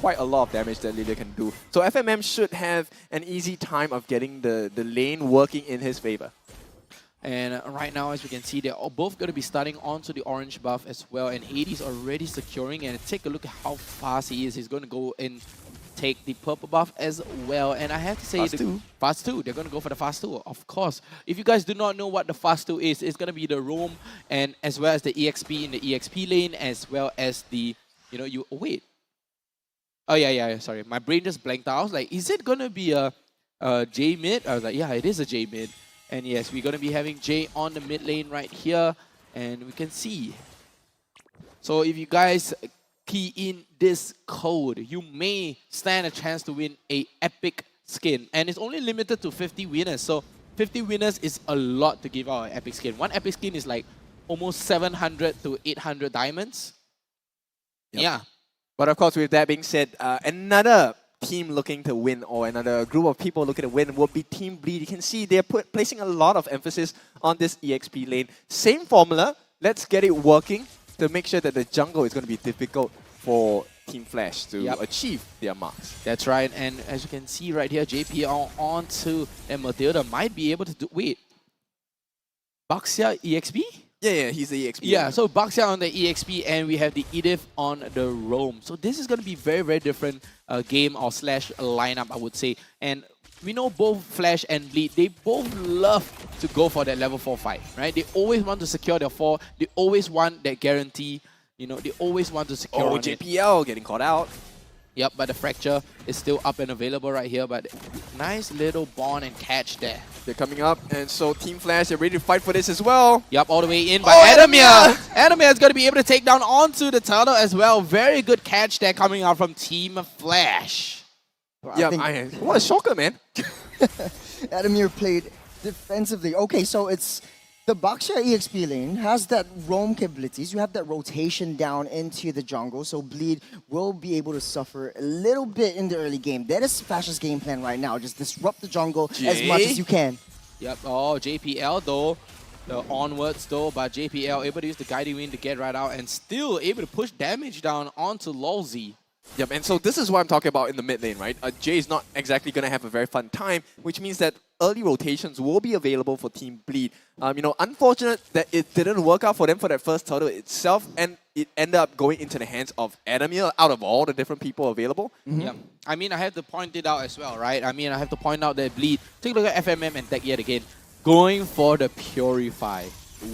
quite a lot of damage that Lilia can do. So FMM should have an easy time of getting the lane working in his favor. And right now, as we can see, they're both going to be starting onto the orange buff as well. And 80's already securing. And take a look at how fast he is. He's going to go and take the purple buff as well. And I have to say, fast 2. They're going to go for the fast 2, of course. If you guys do not know what the fast 2 is, it's going to be the roam and as well as the EXP in the EXP lane, as well as the, wait. Oh, yeah, sorry. My brain just blanked out. I was like, is it going to be a J mid? I was like, yeah, it is a J mid. And yes, we're going to be having Jay on the mid lane right here. And we can see. So if you guys key in this code, you may stand a chance to win a epic skin. And it's only limited to 50 winners. So 50 winners is a lot to give out an epic skin. One epic skin is like almost 700 to 800 diamonds. Yep. Yeah. But of course, with that being said, another team looking to win, or another group of people looking to win, would be Team Bleed. You can see they're placing a lot of emphasis on this EXP lane. Same formula, let's get it working to make sure that the jungle is going to be difficult for Team Flash to achieve their marks. That's right, and as you can see right here, JPL onto and Matilda might be able to do... Wait, Baxia EXP? Yeah, he's the EXP. Yeah, so Baxia on the EXP, and we have the Edith on the roam. So this is going to be very, very different game or slash lineup, I would say. And we know both Flash and Bleed, they both love to go for that level 4 fight, right? They always want to secure their 4. They always want that guarantee. They always want to secure on JPL getting caught out. Yep, but the fracture is still up and available right here. But nice little bond and catch there. They're coming up, and so Team Flash, they're ready to fight for this as well. Yep, all the way in by Adamir. Adamir is going to be able to take down onto the turtle as well. Very good catch there coming out from Team Flash. Well, yeah, what a shocker, man. Adamir played defensively. Okay, so it's... The Baxia EXP lane has that roam capabilities. You have that rotation down into the jungle, so Bleed will be able to suffer a little bit in the early game. That is Flash's game plan right now. Just disrupt the jungle as much as you can. Yep, JPL though, the onwards though, but JPL able to use the guiding wind to get right out and still able to push damage down onto Lolzy. Yep, and so this is what I'm talking about in the mid lane, right? Jay is not exactly going to have a very fun time, which means that early rotations will be available for Team Bleed. Unfortunate that it didn't work out for them for that first turtle itself, and it ended up going into the hands of Adamir out of all the different people available. Yeah, I have to point it out as well, right? I have to point out that Bleed, take a look at FMM and Tech yet again, going for the Purify.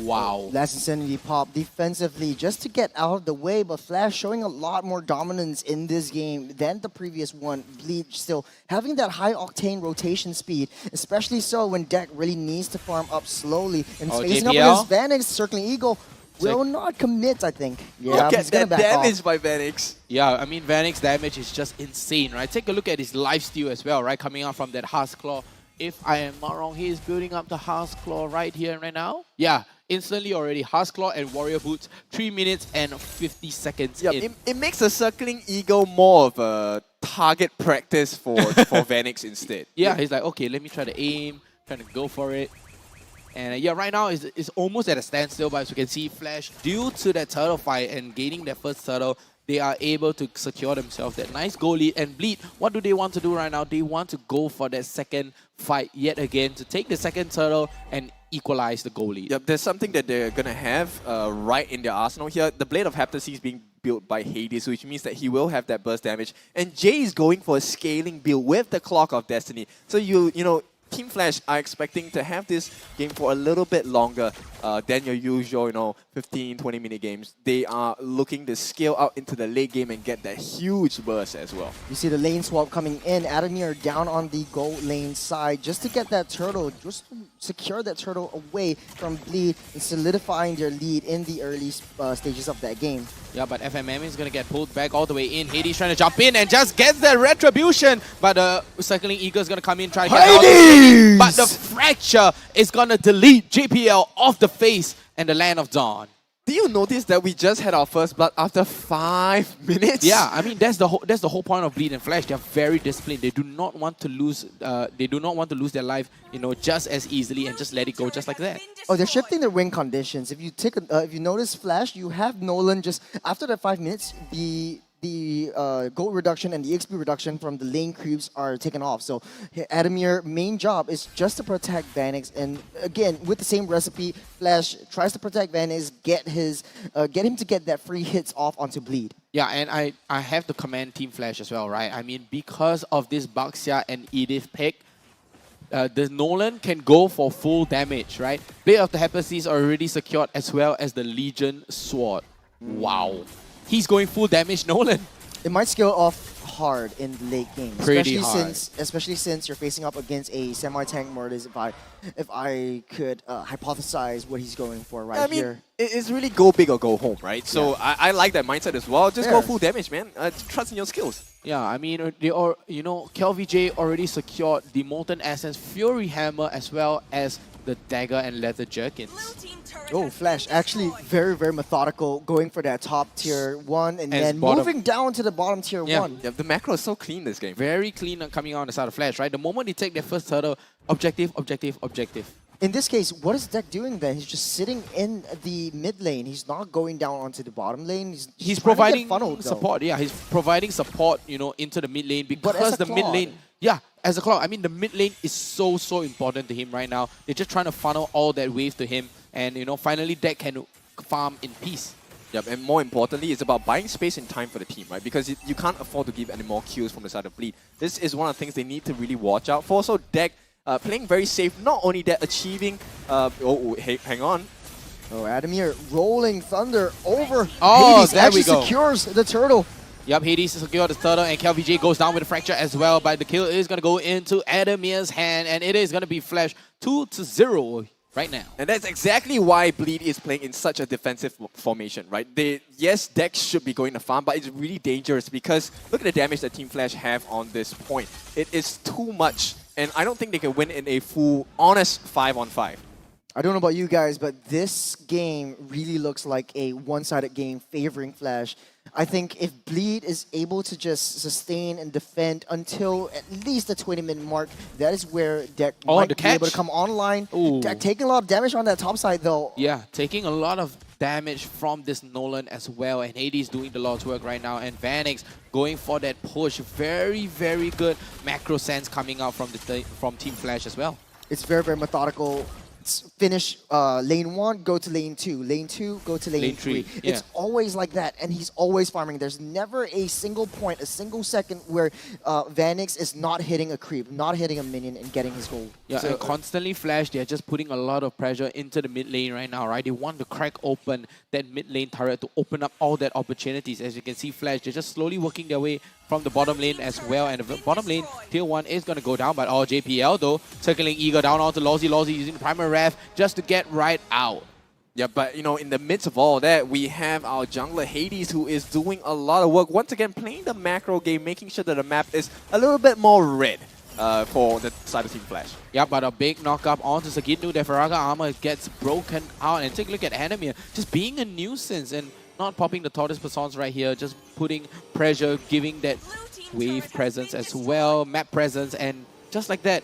Wow. Last Insanity pop defensively just to get out of the way, but Flash showing a lot more dominance in this game than the previous one. Bleed still having that high octane rotation speed, especially so when Deck really needs to farm up slowly and facing up against Vanix. Circling Eagle will not commit, I think. Yeah, look at that damage by Vanix. Yeah, Vanix damage is just insane, right? Take a look at his lifesteal as well, right? Coming out from that Heart's Claw. If I am not wrong, he is building up the Heart's Claw right here and right now. Yeah, instantly already. Heart's Claw and Warrior Boots, 3 minutes and 50 seconds in. It makes a Circling Eagle more of a target practice for Vanix instead. Yeah, he's like, okay, let me try to aim, trying to go for it. And right now it's almost at a standstill, but as you can see, Flash, due to that turtle fight and gaining their first turtle, they are able to secure themselves that nice goal lead. And Bleed, what do they want to do right now? They want to go for that second fight yet again to take the second turtle and equalize the goal lead. Yep, there's something that they're going to have right in their arsenal here. The Blade of Heptasy is being built by Hades, which means that he will have that burst damage. And Jay is going for a scaling build with the Clock of Destiny. So Team Flash are expecting to have this game for a little bit longer than your usual, 15, 20-minute games. They are looking to scale out into the late game and get that huge burst as well. You see the lane swap coming in. Adamir down on the gold lane side just to get that turtle, just to secure that turtle away from Bleed and solidifying their lead in the early stages of that game. Yeah, but FMM is going to get pulled back all the way in. Hades trying to jump in and just gets the retribution. But Circling Eagle is going to come in, try to get out. But the fracture is going to delete JPL off the face and the Land of Dawn. Do you notice that we just had our first blood after 5 minutes? Yeah, that's the whole point of Bleed and Flash. They're very disciplined. They do not want to lose. They do not want to lose their life, just as easily and just let it go just like that. Oh, they're shifting their win conditions. If you notice Flash, you have Nolan just after the 5 minutes. The the gold reduction and the XP reduction from the lane creeps are taken off. So Adamir main job is just to protect Vanix, and again with the same recipe, Flash tries to protect Vanix, get him to get that free hits off onto Bleed. Yeah, and I have to commend Team Flash as well, right? I mean, because of this Baxia and Edith pick, the Nolan can go for full damage, right? Blade of the Hephaestus are already secured as well as the Legion Sword. Wow. He's going full damage, Nolan. It might scale off hard in the late game, Pretty hard. Especially since you're facing up against a semi-tank Mortis. If I could hypothesize what he's going for here. It's really go big or go home, right? So I like that mindset as well. Just go full damage, man. Trust in your skills. Yeah, I mean, they are, KelVJ already secured the Molten Essence, Fury Hammer, as well as the Dagger and Leather Jerkins. Oh, Flash actually very, very methodical, going for that top tier 1 and then bottom. moving down to the bottom tier 1. Yeah, the macro is so clean this game. Very clean coming out on the side of Flash, right? The moment they take their first turtle, objective. In this case, what is Deck doing then? He's just sitting in the mid lane. He's not going down onto the bottom lane. He's trying to get providing funneled, though. support. Yeah, he's providing support, into the mid lane But as because a the mid Claude. lane. Yeah, as a clock. I mean, the mid lane is so important to him right now. They're just trying to funnel all that wave to him, and finally Deck can farm in peace. Yep, and more importantly, it's about buying space and time for the team, right? Because you can't afford to give any more kills from the side of Bleed. This is one of the things they need to really watch out for. So Deck playing very safe. Not only that, achieving. Hey, hang on. Oh, Adamir rolling thunder over. Oh, Hades there we actually go. secures the turtle. Yep, Hades secured the turtle, and KelVJ goes down with a fracture as well. But the kill is going to go into Adamir's hand, and it is going to be Flash 2-0 right now. And that's exactly why Bleed is playing in such a defensive formation, right? Yes, Deck should be going to farm, but it's really dangerous because look at the damage that Team Flash have on this point. It is too much, and I don't think they can win in a full, honest 5-on-5. I don't know about you guys, but this game really looks like a one-sided game favoring Flash. I think if Bleed is able to just sustain and defend until at least the 20-minute mark, that is where Deck might be able to come online. Ooh. Deck taking a lot of damage on that top side, though. Yeah, taking a lot of damage from this Nolan as well, and Hades doing the Lord's work right now, and Vanix going for that push. Very, very good macro sense coming out from Team Flash as well. It's very, very methodical. Finish lane 1, go to lane 2. Lane 2, go to lane 3. Yeah. It's always like that, and he's always farming. There's never a single point, a single second where Vanix is not hitting a creep, not hitting a minion, and getting his gold. Yeah, So, and constantly Flash, they're just putting a lot of pressure into the mid lane right now, right? They want to crack open that mid lane turret to open up all that opportunities. As you can see, Flash, they're just slowly working their way from the bottom lane as well. And the bottom lane, tier 1 is going to go down, but JPL though, circling Eagle down onto Lozzy using the primary ref just to get right out. Yeah, but in the midst of all that, we have our jungler Hades who is doing a lot of work. Once again, playing the macro game, making sure that the map is a little bit more red for the side of Team Flash. Yeah, but a big knock-up onto Sagitnu. The Faraga armor gets broken out. And take a look at Adamir, just being a nuisance and not popping the Tortoise Persons right here, just putting pressure, giving that wave presence as well, map presence, and just like that,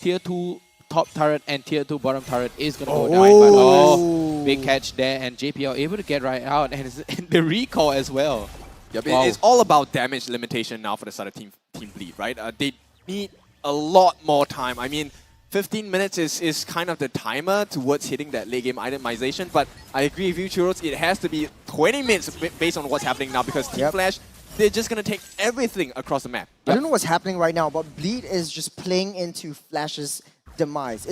tier 2 top turret and tier 2 bottom turret is going to go down. But big catch there, and JPL able to get right out, and the recall as well. Yep, Wow. it's all about damage limitation now for the side of Team Bleed, right? They need a lot more time. I mean, 15 minutes is kind of the timer towards hitting that late game itemization, but I agree with you, Churros, it has to be 20 minutes based on what's happening now because Team Flash, they're just going to take everything across the map. I don't know what's happening right now, but Bleed is just playing into Flash's demise.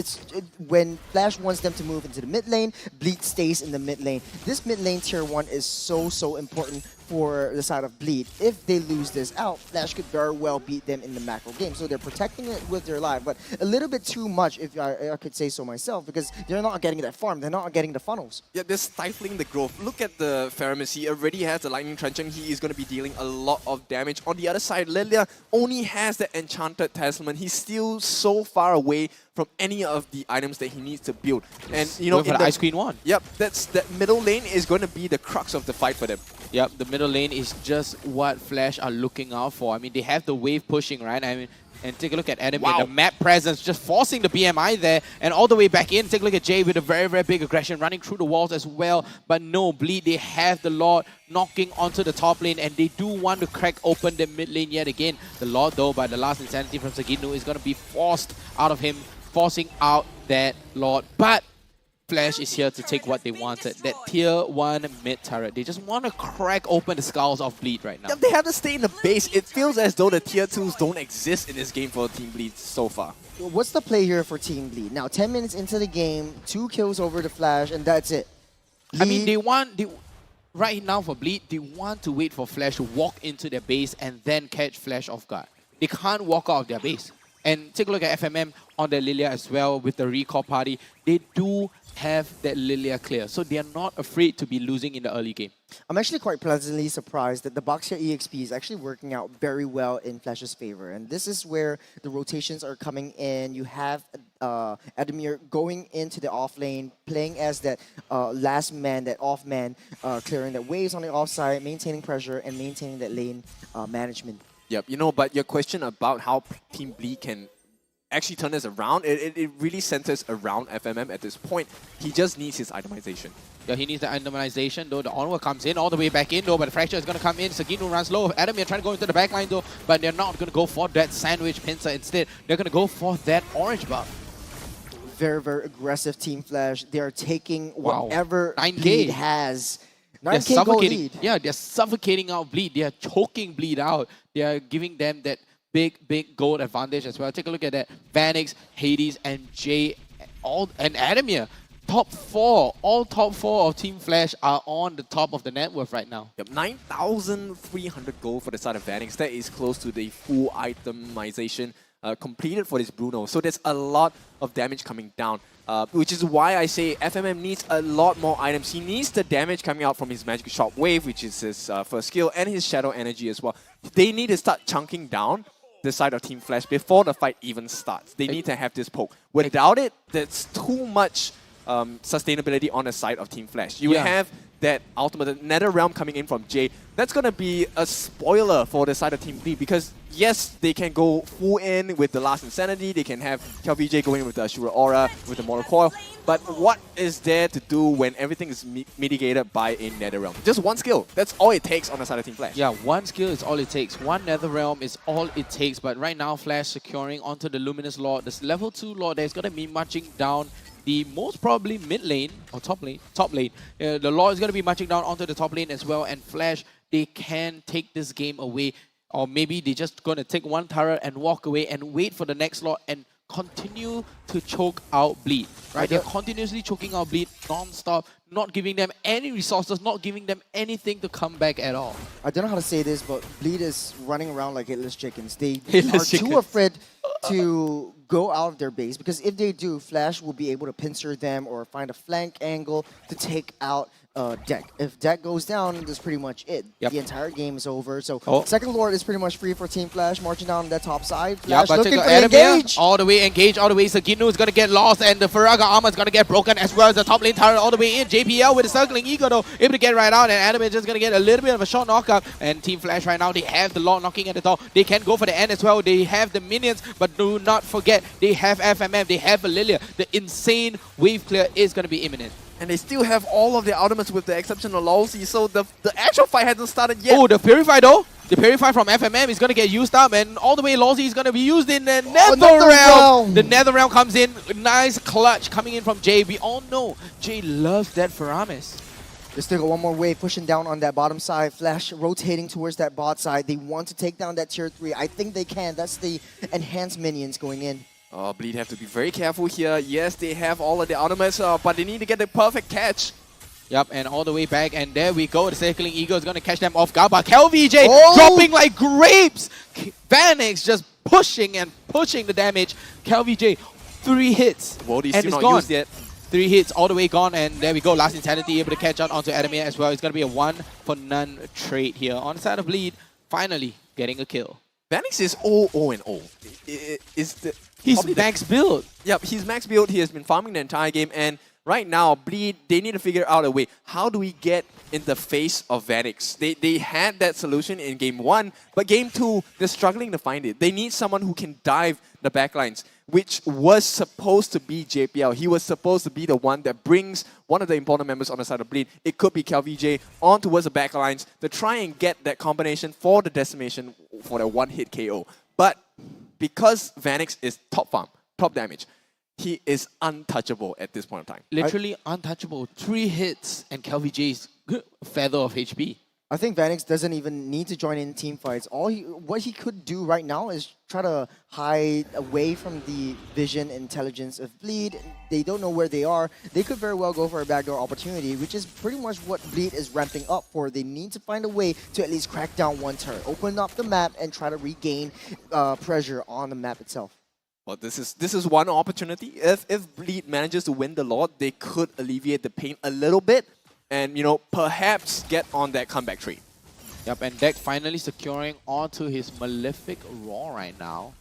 When Flash wants them to move into the mid lane, Bleed stays in the mid lane. This mid lane tier 1 is so important for the side of Bleed. If they lose this out, Flash could very well beat them in the macro game. So they're protecting it with their life, but a little bit too much, if I could say so myself, because they're not getting that farm. They're not getting the funnels. Yeah, they're stifling the growth. Look at the Faramis. He already has the Lightning Truncheon. He is going to be dealing a lot of damage. On the other side, Lilia only has the Enchanted Talisman. He's still so far away from any of the items that he needs to build. And Going for the Ice Queen 1. Yep, that middle lane is going to be the crux of the fight for them. Yep, the middle lane is just what Flash are looking out for. I mean, they have the wave pushing, right? I mean, and take a look at Enemy, Wow. the map presence, just forcing the BMI there, and all the way back in. Take a look at Jay with a very, very big aggression, running through the walls as well. But no, Bleed, they have the Lord knocking onto the top lane, and they do want to crack open the mid lane yet again. The Lord, though, by the last Insanity from Sagino, is going to be forced out of him, forcing out that Lord. But Flash is here to take what they wanted, that tier 1 mid turret. They just want to crack open the skulls of Bleed right now. Yeah, they have to stay in the base. It feels as though the tier 2s don't exist in this game for Team Bleed so far. What's the play here for Team Bleed? Now, 10 minutes into the game, 2 kills over the Flash, and that's it. I mean, right now for Bleed, they want to wait for Flash to walk into their base and then catch Flash off guard. They can't walk out of their base. And take a look at FMM on their Lilia as well with the recall party. They do have that Lilia clear, so they are not afraid to be losing in the early game. I'm actually quite pleasantly surprised that the Boxer EXP is actually working out very well in Flash's favor. And this is where the rotations are coming in. You have Adamir going into the off lane, playing as that last man, that off man, clearing the waves on the offside, maintaining pressure, and maintaining that lane management. Yep, you know, but your question about how Team Bleed can actually turn this around, it really centers around FMM at this point. He just needs his itemization. Yeah, he needs the itemization, though. The onward comes in all the way back in, though, but the Fracture is going to come in. Sagino runs low. Adamir trying to go into the backline, though, but they're not going to go for that sandwich pincer. Instead, they're going to go for that orange buff. Very, very aggressive Team Flash. They are taking Wow. whatever 9K. Bleed has. They're 9K gold suffocating. lead. Yeah, they're suffocating out Bleed. They are choking Bleed out. They are giving them that big gold advantage as well. Take a look at that. Vanix, Hades, and Jay, and Adamir. Top 4. All top 4 of Team Flash are on the top of the net worth right now. Yep, 9,300 gold for the side of Vanix. That is close to the full itemization completed for this Bruno. So there's a lot of damage coming down, which is why I say FMM needs a lot more items. He needs the damage coming out from his Magic Shot Wave, which is his first skill, and his Shadow Energy as well. They need to start chunking down the side of Team Flash before the fight even starts. They need to have this poke. Without it, there's too much sustainability on the side of Team Flash. You have that ultimate Nether Realm coming in from Jay. That's going to be a spoiler for the side of Team B because, yes, they can go full in with the last Insanity. They can have KLVJ going with the Ashura Aura, with the Mortal Coil. But what is there to do when everything is mitigated by a Nether Realm? Just one skill. That's all it takes on the side of Team Flash. Yeah, one skill is all it takes. One Nether Realm is all it takes. But right now, Flash securing onto the Luminous Lord. This level 2 Lord that is going to be marching down the most probably mid lane, or top lane. The Lord is going to be marching down onto the top lane as well. And Flash, they can take this game away. Or maybe they're just going to take one turret and walk away and wait for the next Lord and continue to choke out Bleed. Right? They're continuously choking out Bleed non-stop, not giving them any resources, not giving them anything to come back at all. I don't know how to say this, but Bleed is running around like headless chickens. They Headless are chickens. too afraid to go out of their base because if they do, Flash will be able to pincer them or find a flank angle to take out Deck. If Deck goes down, that's pretty much it. Yep. The entire game is over. So Oh. second Lord is pretty much free for Team Flash, marching down that top side. Yeah, Flash but looking take for a the engage. all the way engage, all the way. Sagino is going to get lost, and the Faraga armor is going to get broken as well as the top lane turret all the way in. JPL with the circling ego, though, able to get right out, and Adam is just going to get a little bit of a short knockup. And Team Flash right now, they have the Lord knocking at the door. They can go for the end as well. They have the minions, but do not forget, they have FMM, they have Lilia. The insane wave clear is going to be imminent. And they still have all of their ultimates with the exception of Lolzy, so the actual fight hasn't started yet. Oh, the Purify though. The Purify from FMM is going to get used up, and all the way Lolzy is going to be used in the Nether Realm. The Nether Realm comes in. Nice clutch coming in from Jay. We all know Jay loves that Faramis. They still got one more wave pushing down on that bottom side. Flash rotating towards that bot side. They want to take down that tier 3. I think they can. That's the enhanced minions going in. Oh, Bleed have to be very careful here. Yes, they have all of the ultimates, but they need to get the perfect catch. Yep, and all the way back, and there we go. The Circling Eagle is going to catch them off guard, but KLVJ dropping like grapes. Vanix just pushing and pushing the damage. KLVJ, 3 hits. World is and still it's not gone. used yet. 3 hits, all the way gone, and there we go. Last Insanity able to catch out onto Adamir as well. It's going to be a 1-for-none trade here. On the side of Bleed, finally getting a kill. Vanix is 0-0-0. He's max build. Yep, he's max build. He has been farming the entire game, and right now, Bleed, they need to figure out a way. How do we get in the face of Vanix. They had that solution in game 1, but game 2, they're struggling to find it. They need someone who can dive the backlines, which was supposed to be JPL. He was supposed to be the one that brings one of the important members on the side of Bleed. It could be CalVJ on towards the backlines to try and get that combination for the decimation for the one-hit KO. But because Vanix is top farm, top damage, he is untouchable at this point in time. Literally untouchable. 3 hits and CalVJ's feather of HP. I think Vanix doesn't even need to join in team fights. What he could do right now is try to hide away from the vision intelligence of Bleed. They don't know where they are. They could very well go for a backdoor opportunity, which is pretty much what Bleed is ramping up for. They need to find a way to at least crack down one turret, open up the map, and try to regain pressure on the map itself. Well, this is one opportunity. If Bleed manages to win the Lord, they could alleviate the pain a little bit and, you know, perhaps get on that comeback tree. Yep, and Deck finally securing onto his Malefic Roar right now.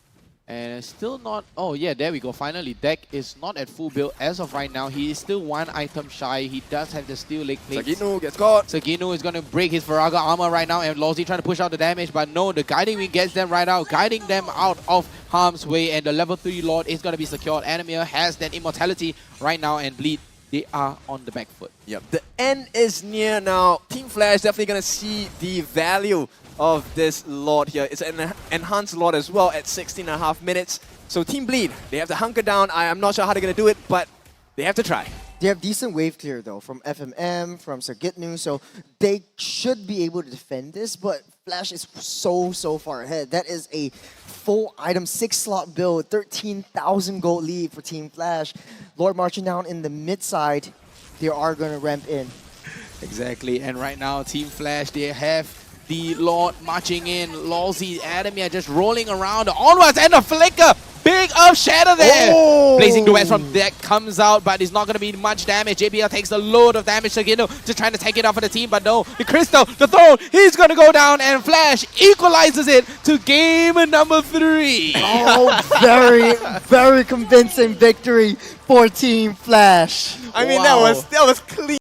And still not... Oh, yeah, there we go. Finally, Deck is not at full build as of right now. He is still 1 item shy. He does have the steel leg plates. Sagino gets caught. Sagino is going to break his Viraga armor right now, and Lawsy trying to push out the damage, but no, the Guiding Wing gets them right out, guiding them out of harm's way, and the level 3 Lord is going to be secured. Animir has that immortality right now, and Bleed, they are on the back foot. Yep, the end is near now. Team Flash definitely going to see the value of this Lord here. It's an enhanced Lord as well at 16.5 minutes. So Team Bleed, they have to hunker down. I am not sure how they're going to do it, but they have to try. They have decent wave clear though from FMM, from Sergitnu, so they should be able to defend this, but Flash is so far ahead. That is a full item 6-slot build, 13,000 gold lead for Team Flash. Lord marching down in the mid side, they are going to ramp in. Exactly, and right now Team Flash, they have the Lord marching in. Lawsy, Adamir just rolling around onwards, and a flicker! Big up shatter there! Oh! Blazing Duet from Deck comes out, but it's not going to be much damage. JBL takes a load of damage. Sagino just trying to take it off for the team, but no. The Crystal, the Throne, he's going to go down, and Flash equalizes it to game number 3. Oh, very convincing victory for Team Flash. I mean, Wow. that was clean.